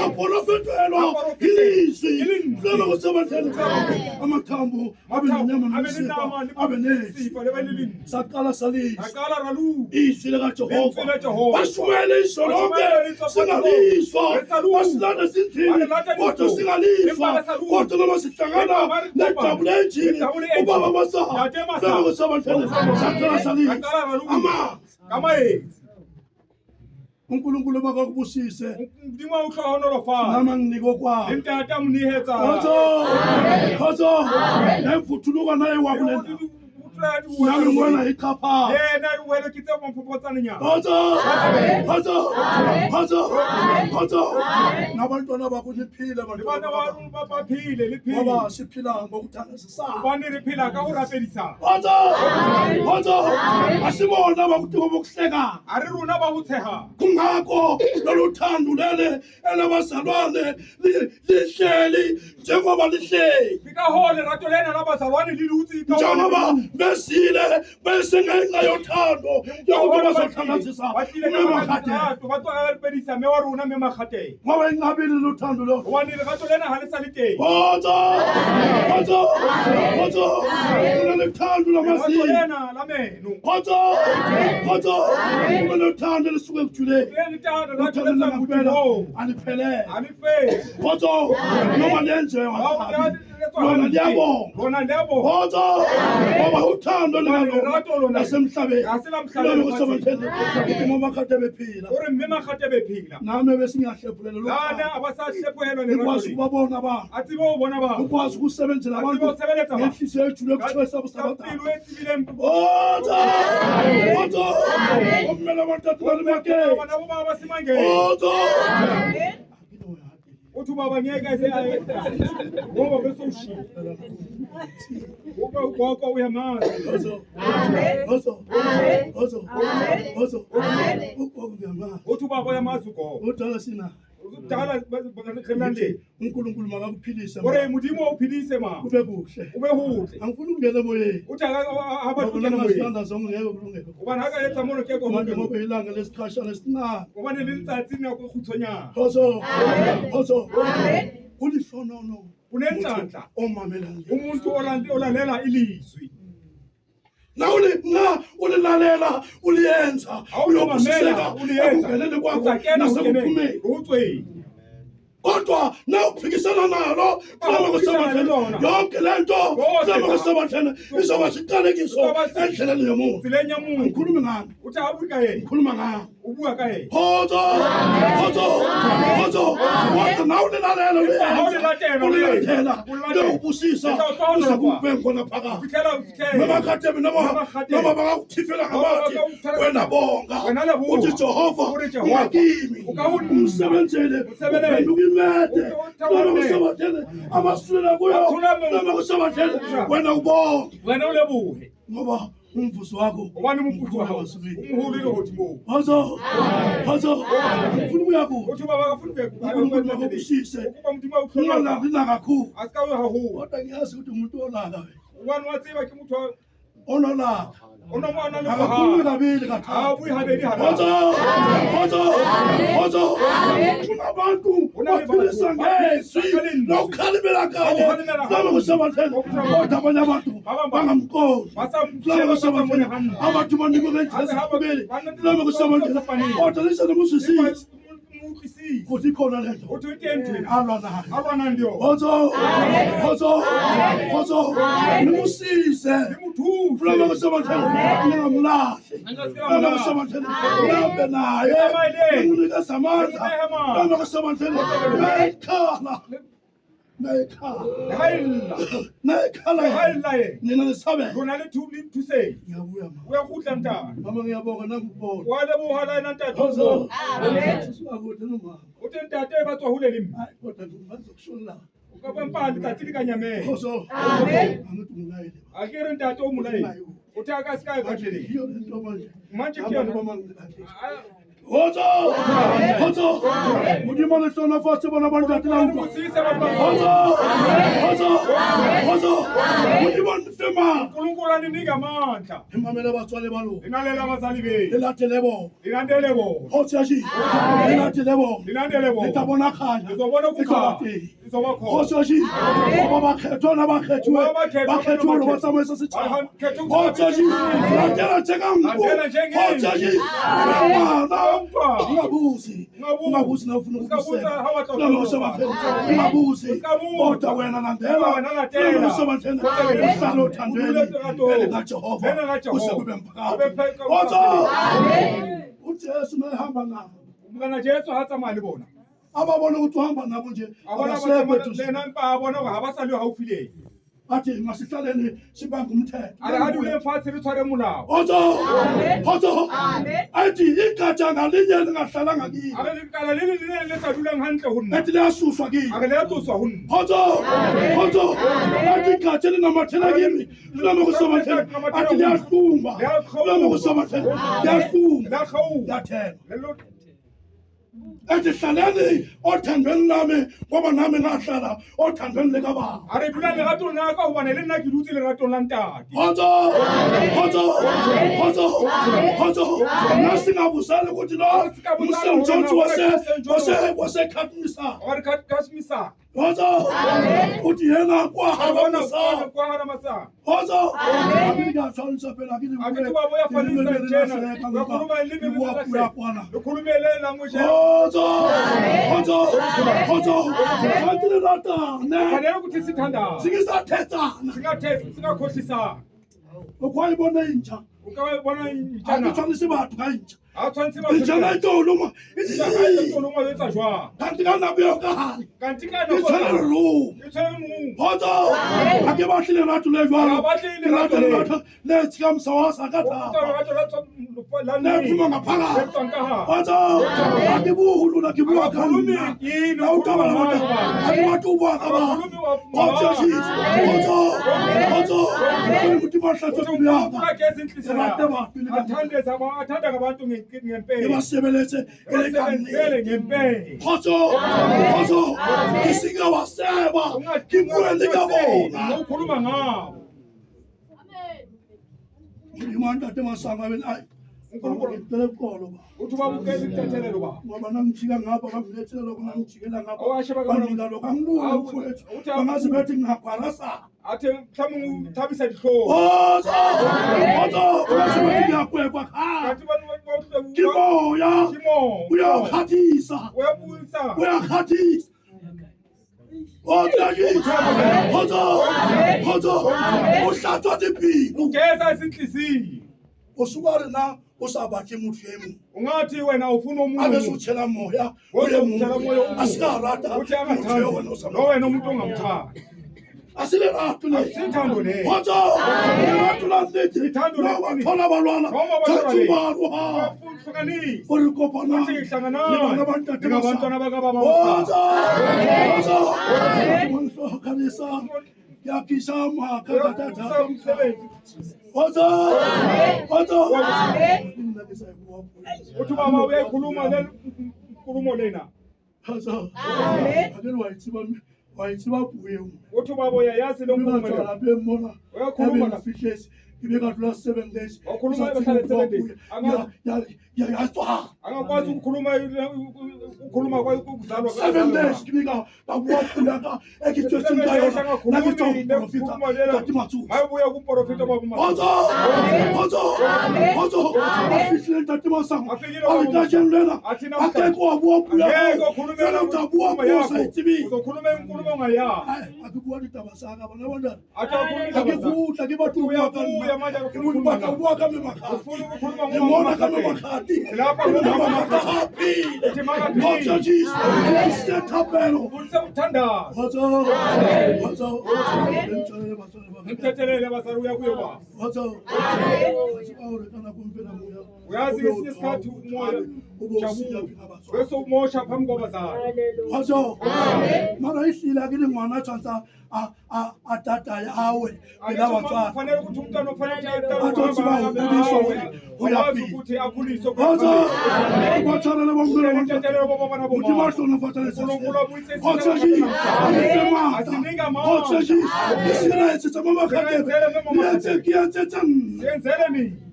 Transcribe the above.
Aporofetelo, ilizwi, lama kusebenthele amathambo, abenenyama nesifo, abenesi. Saqala salisa. Izwi likaJehova. Bashumayela izwi lonke, singalizwa. Basilanda sindlini, kodwa singalizwa. Kodwa noma sihlangana nedabula enjini, ubaba masaha, lama kusebenthele. Saqala salisa. Amanzi. uNkulunkulu bakakubusise Ndima uhlolo lofa. nama nginiko kwabo Intata mnihetsa. Khozo nemvuthuluka naye wakulenda nami ngibona ikhapha Yena wena kitse mfuphotsana nya. Khozo nabantwana bakho liphile Bana ba baphile liphile. baba siphila ngokuthandazisana Bani liphila ka ho rapedisa. Khozo asibona bakudinga bokuhleka Ari runa ba ho tsheha. kungakho loluthando lele elabazalwane lihleli njengoba lihleli Fika ho le rato lena la bazalwane li lutsi ka njengoba besile bese ngenxa yothando yokuthi bazothandazisa umemakade ba twa rapedisa me wa runa me magate. ngoba ingabili luthando lo Wani le rato lena ha le salite. Khozo unalethando Rato lamasiko lena la meno. Khozo unalethando lisuke kujuleni Le ntata rato uthando lena lamaphela ngutho. aliphelele Ani fe. Khozo noma lenziwa lona liyabonga Lona liyabonga. Khozo ngoba uthando Rato lona lasemhlabeni Asela mhlabeni. ngoba kade bephila Ore mme magate bephila. nami besingahlephulela Lana abasahlephuhelwa ukwazi ne ukubabona abantu Athi bo bona ba. ukwazi ukusebenzela Athi abantu bo sebeletsa ba. ngenhliziyo ejule kuthwesa busabatha Impilo ethibile omela abathathu bali bakhe bana bo baba simangeni. Uthi baba ngeke ese aye. Ngoba bese ushilo. Ngoba ugogo uyamazi. Uthi baba uyamazi ugogo. udala sina Udala bakakhelande. uNkulunkulu makakuphilise Ore mudimo uphilise ma. kube kuhle Ube huhle. angifuni ukungena emoyeni Uthi abathukena moyeni. ngasihanda zonke ngeke kulungele Ubani haka etsa mono ke go manje mo. ngoba ilanga lesiqashana esincane Ubani le letsatsi na go khutshwanya. Khozo ulihlonono Unenhlanhla. omamela Umuntu olalela ilizwi. na ulilalela uliyenza Awulomamela uliyenza. ukungenele kwakho Uzakena nasekuphumeni ungene. Uthweni. kodwa na uphikisana nalo kulama kusebathele yonke lento kulama kusebathele izoba siqalekiso endleleni yomuntu Silenya muntu. ngikhuluma ngami Uthi abuka yena. ngikhuluma ngami Ubuka ka yena. Khozo kodwa na ulilalela ulilalela uyokubusisa uze kube khona phakathi Ufikela ufikela. noma kade noma bakakuthifela ngabathi wena bonga uthi Jehova ungakimi umsebenzele uphenduka imede noma kusebathele amasulela kuyo noma kusebathele wena ubonga Wena ulebuhe. ngoba umvuzo wakho Ubani umfuthu wakho. Umhuli lo hothi bo. Khozo ufuna ukuya kude Uthi baba kafuni uNkulunkulu makubusise Ukuba mdima ukhona. ungalandi kakhulu Asikawe hahu. kodwa ngiyazi ukuthi umuntu olaka Ubani watsiba ke mutho onolaka onomana le akakhulumi ha. kabili kathathu Abuyi habedi hara. Khozo unabantu baphilisa ngezwi lokukhalimela kanye noma kusebathele kodwa abanye abantu bangamqondi noma kusebathele abantu banikwe ngendlela noma kusebathele kodwa lisa nomuzwisisi ukuthi khona lento Uthi utentwe. alwa nayo Abana ndio. Khozo nimusize Muthu. noma kusebathele ningamlahli noma kusebathele nihambe naye nimunikeza amandla noma kusebathele nayikhala Hayla ye. nina nisabe Lona le thubi thuse. ngiyabuya ma Uyakhudla ntaba. mama ngiyabonga nakubona Wale buhala nantata. Khozo akude noma Uthi ntate batswa hulele mmi. hayi kodwa ngizokushona Ka bampandi tsatsili ka nyamela. Khozo angithi ngilayele Akere ntate o molayi. Uthi aka sika ka tlele. hiyo lento manje Manje ke abantu yona. bamangilahli Hozo. Hozo. Mudima le sona fast bona banda tilangu. Hozo. Hozo. Hozo. Mudima nfema. uNkulunkulu aninika amandla. Imamela batswale balo. Inalela abazali benu. Elatelebo. Ilandelebo. Hotshaji. Elatelebo. Ilandelebo. Itabona khanya. Izobona ukukhanya. Izoba khona. Hotshaji. Baba bakhetho na bakhetho. Bakhetho lo batsamisa sitshaba. Hotshaji. Latela njengamntu. Hotshaji. Ungabuzi. Ungabuzi na ufuna ukusela. Ungabuzi. Kodwa wena landela. Uhlala othandweni. Jehova uze kube mphakathi. uJesu mayehamba nabo. Umkana Jesu hatsamaya le bona. Ababona ukuthi uhamba nabo nje. Lena abona abasali haufi le. Athi masihlaleni sibanga umthetho. Ala dule fatshe re tshware molao. Hozo. Athi igatsha ngalinye lingahlalanga kini. Ake likala le sa dulang hantle ho nna. Athi liyasuswa kini. Ake le yatsoswa ho nna. Hozo. Athi igatsha linamathela kimi. Lilama kusomathela. Athi liyahlumba. Lilama kusomathela. Liyahlumba. Liyathela. Athi hlaleni othandweni lami ngoba nami ngahlala othandweni likababa. Are dula leratong la ka hobane le nna ke dutse leratong la ntate. Hozo. Nasingabusala ukuthi lo umsebenzi wasekhathimisa. Ore khathimisa. Hozo. Uthi yena kwaharamasa. Hozo. Amina tshwantsha phela ke Ake ba boya fanisa tjena. Ba khuluma ilimi la Bwana. Le khulumele language. Hozo. Kanti lata ne. Fanele ukuthi sithandana. Singisathetana. Singakhohlisana. Ukwayibona intsha. Ukabona itjana. Akutshwanise bathu kanje. Atshwanetse ba Intsha itoluma. Itoluma yetsa jwa. Kanti kanabuyo kahali. Kanti kana Itshwana lu. Hozo. Ake bahlile rathu le jwalo. Rathu le tsikamsa wa sakatha. Nephuma ngaphakathi. Hozo. Ake buhulu na kibuwa kanini. Na utaba la mata. Ake watu ubuwa kaba. Hozo. Kuti mahlatso kubiyaka. Athanda ngabantu ngempela. Ibasebeletse Ele ngempela. Hozo. Isinga waseba. Kibuwe likabona. Ukhuluma ngabo. Imanda temasanga bena ayi. uNkulunkulu Telekolo ba. uthi babukele ithethelelo ba Ngoba nangijika ngapha bangilethela lokho nangijikela ngapha. Owashe bakabona Bangila lokho angiboni mfowethu. Bangazi bethi ngingagwarasa. athi mhlawumbe uthabisa dihloko Hozo. Bangazi bethi ngiyakwekwa khaya. kanti abantu Kimoya. kimo Uyakhathisa. uyabuyisa Uyakhathisa. Hozo. Uhlathwa dipilo. ugeza izinhliziyo Usubare na usabathi muthu yemu. ungathi wena ufuna Abe umuntu suthela moya. uthela moya Asikarata. uthi angathandi lo wena umuntu ongamthandi Asile ratu le. asithando le Hozo. Ratu la ndethi. Ithando le. Thola balwana. Thathubaru ha. hlukanisa Ulikopana. uthi ngihlangana Ngabantwana ngabantwana bakababa Hozo. Kanisa. Yakishama katatata. Hozo. uthi baba uyakhuluma le nkulumo lena Hozo. Akeli wayitsiba buye. uthi baba uyayazi lo nkulumo lena Ngibona bemona. uyakhuluma La fiches. Ngibeka dlula 7 days. Wakhuluma ebahlale 7 days. Yaswa. angakwazi ukukhuluma ukukhuluma kwakuzalwa 7 days ngibika babuya ekithwethi ngayo. Nakitho Tatimatsu. mayibuya kuprofita baba Hozo. Afihle Tatimasango. Awikajenlela. Akekho wabuya. Fela utabuya sayitibi. uzokhuluma inkulumo ongaya Akikuwa ditabasaka bana bana. atakhuluma Akikuta kibatu uyabuya manje Umuntu bakabuya kame makhati. ufuna ukukhuluma Ngibona kame ngomama makhati. lapha Happy. Hozo Jesus. Isethapelo. uthandaza Hozo. ngimthethelele abasari uyakuyo ba uyazi ngesinye isikhathi umoya ubosiya phela batswadi bese umosha phambi kwabazali. batsho mara ihlile akile ngwana tshwantsa a tataya awe phela batswadi Kufanele ukuthi umntwana ufanele Athi ba ukhuliswa uyazi ukuthi akhuliswe batsho batshwanele bomphelo ukuthi bahlonofatsa lesesele asinika isira etshetsa mo makgatebe le etse ke ya tsetsa nna senzele mina